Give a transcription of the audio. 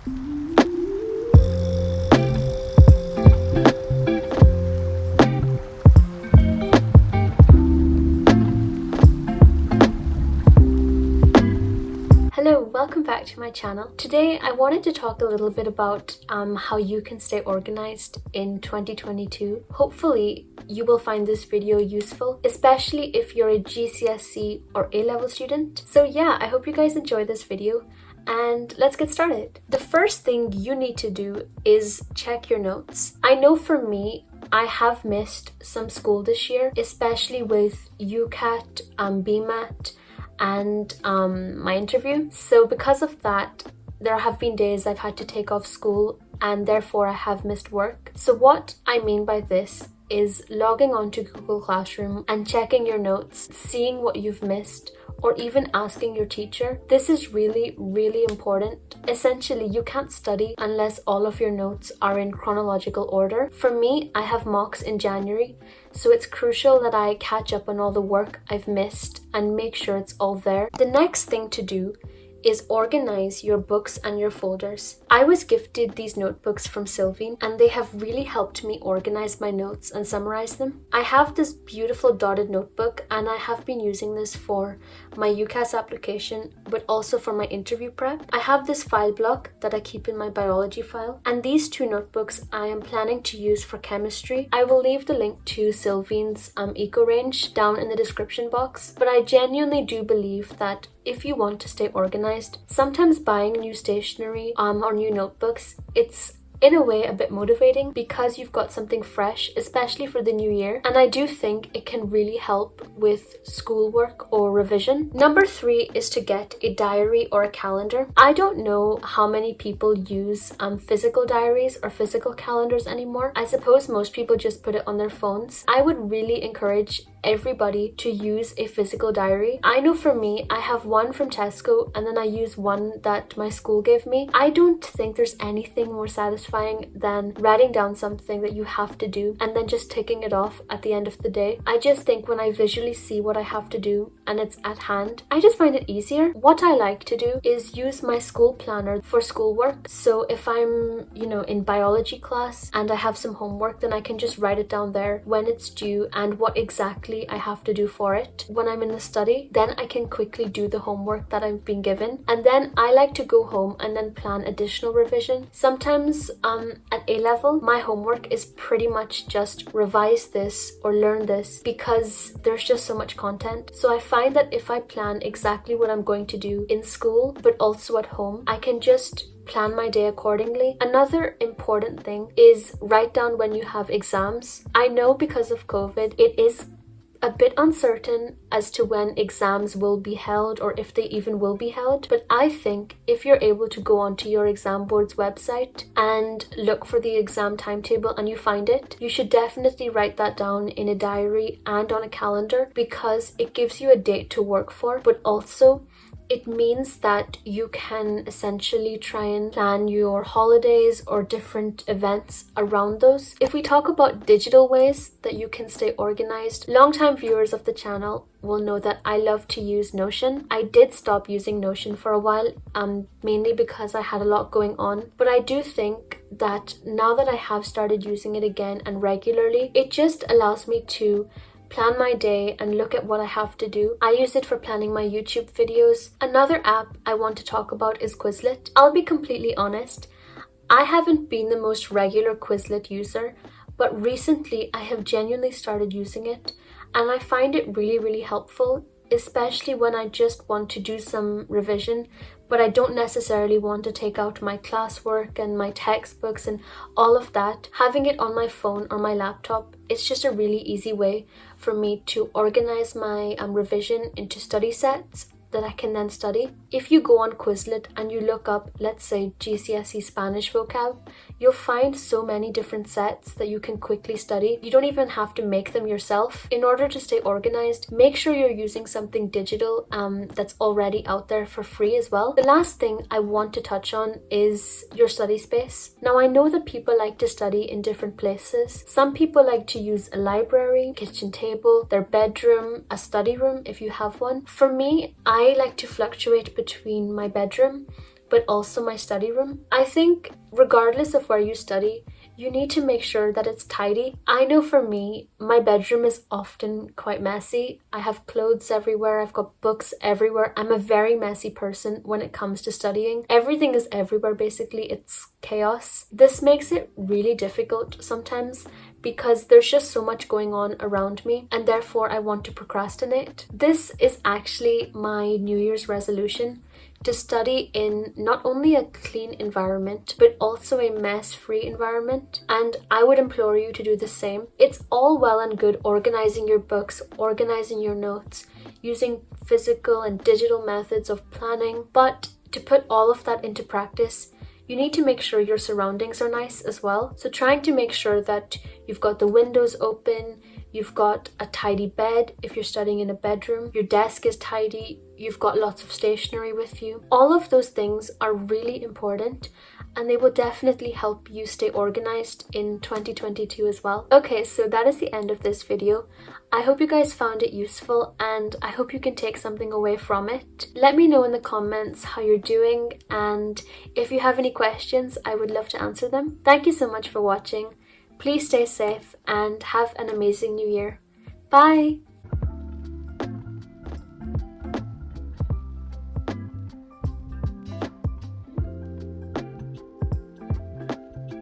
Hello, welcome back to my channel. Today I wanted to talk a little bit about how you can stay organized in 2022. Hopefully you will find this video useful, especially if you're a GCSE or A-level student. So yeah, I hope you guys enjoy this video and let's get started. The first thing you need to do is check your notes. I know for me, I have missed some school this year, especially with UCAT, BMAT, and my interview. So because of that, there have been days I've had to take off school and therefore I have missed work. So what I mean by this is logging on to Google Classroom and checking your notes, seeing what you've missed, or even asking your teacher. This is really, really important. Essentially, you can't study unless all of your notes are in chronological order. For me, I have mocks in January, so it's crucial that I catch up on all the work I've missed and make sure it's all there. The next thing to do is organize your books and your folders. I was gifted these notebooks from Silvine and they have really helped me organize my notes and summarize them. I have this beautiful dotted notebook and I have been using this for my UCAS application but also for my interview prep. I have this file block that I keep in my biology file, and these two notebooks I am planning to use for chemistry. I will leave the link to Silvine's eco range down in the description box, but I genuinely do believe that if you want to stay organized, sometimes buying new stationery or new notebooks, it's in a way a bit motivating because you've got something fresh, especially for the new year, and I do think it can really help with schoolwork or revision. Number 3 is to get a diary or a calendar. I don't know how many people use physical diaries or physical calendars anymore. I suppose most people just put it on their phones. I would really encourage everybody to use a physical diary. I know for me, I have one from Tesco and then I use one that my school gave me. I don't think there's anything more satisfying than writing down something that you have to do and then just ticking it off at the end of the day. I just think when I visually see what I have to do and it's at hand, I just find it easier. What I like to do is use my school planner for schoolwork. So if I'm, in biology class and I have some homework, then I can just write it down there when it's due and what exactly I have to do for it. When I'm in the study, then I can quickly do the homework that I've been given, and then I like to go home and then plan additional revision. Sometimes at A-level, my homework is pretty much just revise this or learn this because there's just so much content. So I find that if I plan exactly what I'm going to do in school but also at home, I can just plan my day accordingly. Another important thing is write down when you have exams. I know because of COVID, it is a bit uncertain as to when exams will be held or if they even will be held, but I think if you're able to go onto your exam board's website and look for the exam timetable and you find it, you should definitely write that down in a diary and on a calendar because it gives you a date to work for, but also it means that you can essentially try and plan your holidays or different events around those. If we talk about digital ways that you can stay organized, long-time viewers of the channel will know that I love to use Notion. I did stop using Notion for a while, mainly because I had a lot going on, but I do think that now that I have started using it again and regularly, it just allows me to plan my day and look at what I have to do. I use it for planning my YouTube videos. Another app I want to talk about is Quizlet. I'll be completely honest, I haven't been the most regular Quizlet user, but recently I have genuinely started using it and I find it really, really helpful, especially when I just want to do some revision but I don't necessarily want to take out my classwork and my textbooks and all of that. Having it on my phone or my laptop, it's just a really easy way for me to organize my revision into study sets that I can then study. If you go on Quizlet and you look up, let's say, GCSE Spanish vocab, you'll find so many different sets that you can quickly study. You don't even have to make them yourself. In order to stay organized, make sure you're using something digital that's already out there for free as well. The last thing I want to touch on is your study space. Now, I know that people like to study in different places. Some people like to use a library, kitchen table, their bedroom, a study room if you have one. For me, I like to fluctuate between my bedroom, but also my study room. I think regardless of where you study, you need to make sure that it's tidy. I know for me, my bedroom is often quite messy. I have clothes everywhere, I've got books everywhere. I'm a very messy person when it comes to studying. Everything is everywhere basically, it's chaos. This makes it really difficult sometimes because there's just so much going on around me and therefore I want to procrastinate. This is actually my New Year's resolution, to study in not only a clean environment but also a mess-free environment, and I would implore you to do the same. It's all well and good organizing your books, organizing your notes, using physical and digital methods of planning, but to put all of that into practice, you need to make sure your surroundings are nice as well. So trying to make sure that you've got the windows open, you've got a tidy bed if you're studying in a bedroom, your desk is tidy, you've got lots of stationery with you. All of those things are really important and they will definitely help you stay organized in 2022 as well. Okay, so that is the end of this video. I hope you guys found it useful and I hope you can take something away from it. Let me know in the comments how you're doing, and if you have any questions, I would love to answer them. Thank you so much for watching. Please stay safe and have an amazing new year. Bye!